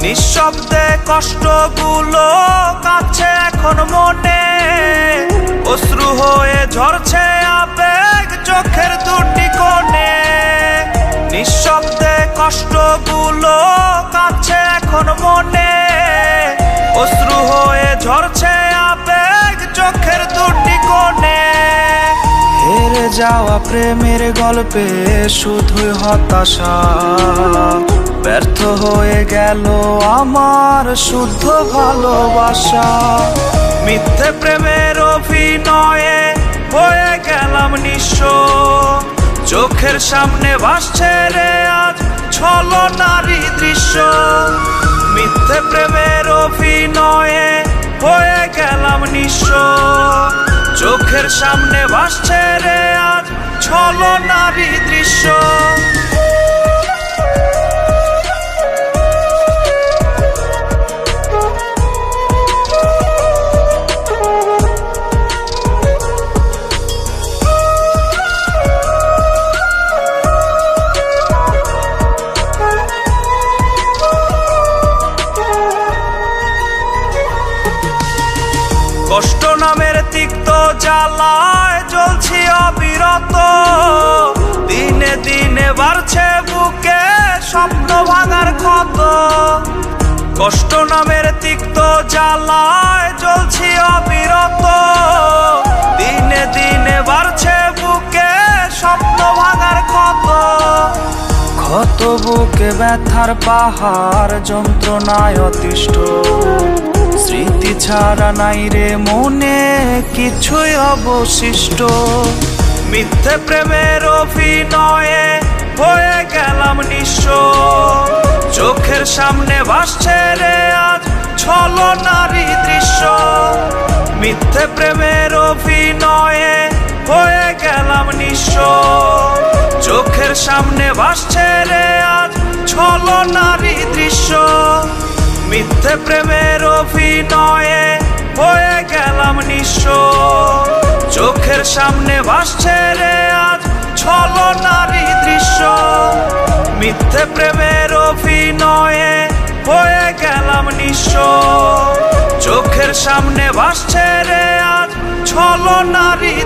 নিঃশব্দে কষ্টগুলো কাছে এখন মনে, অশ্রু হয়ে ঝরছে আবেগ চোখের দুটি কোণে। নিঃশব্দে কষ্টগুলো কাছে এখন মনে, অশ্রু হয়ে ঝরছে আবেগ চোখের দুটি কোণে। হেরে যাওয়া প্রেমের গল্পে শুধুই হতাশা, ব্যর্থ হয়ে গেল আমার শুদ্ধ ভালোবাসা। মিথ্যে প্রেমের অভিনয়ে হয়ে গেলাম নিঃস্ব, চোখের সামনে ভাসছে রে আজ ছলনারী দৃশ্য। মিথ্যে প্রেমের অভিনয়ে হয়ে গেলাম নিঃস্ব, চোখের সামনে ভাসছে রে আজ ছলনারী দৃশ্য। কষ্ট নামের তিক্ত জ্বালায় জ্বলছি অবিরত, দিনে দিনে বাড়ছে বুকে স্বপ্ন ভাঙার ক্ষত। কষ্ট নামের তিক্ত জ্বালায় জ্বলছি অবিরত, দিনে দিনে বাড়ছে বুকে স্বপ্ন ভাঙার ক্ষত। ক্ষত বুকে ব্যথার পাহাড় যন্ত্রণায় অতিষ্ঠ, স্মৃতি ছাড়া নাই রে মনে কিছুই অবশিষ্ট। মিথ্যে প্রেমের অভিনয়ে হয়ে গেলাম নিঃস্ব, চোখের সামনে ভাসছে রে আজ ছলনারী দৃশ্য। মিথ্যে প্রেমের অভিনয়ে হয়ে গেলাম নিঃস্ব, চোখের সামনে ভাসছে রে আজ ছলনারী দৃশ্য। মিথ্যে প্রেমের অভিনয়ে হয়ে গেলাম নিঃস্ব, চোখের সামনে ভাসছে রে আজ ছলনারী দৃশ্য। মিথ্যে প্রেমের অভিনয়ে হয়ে গেলাম নিঃস্ব, চোখের সামনে ভাসছে রে আজ ছলনারী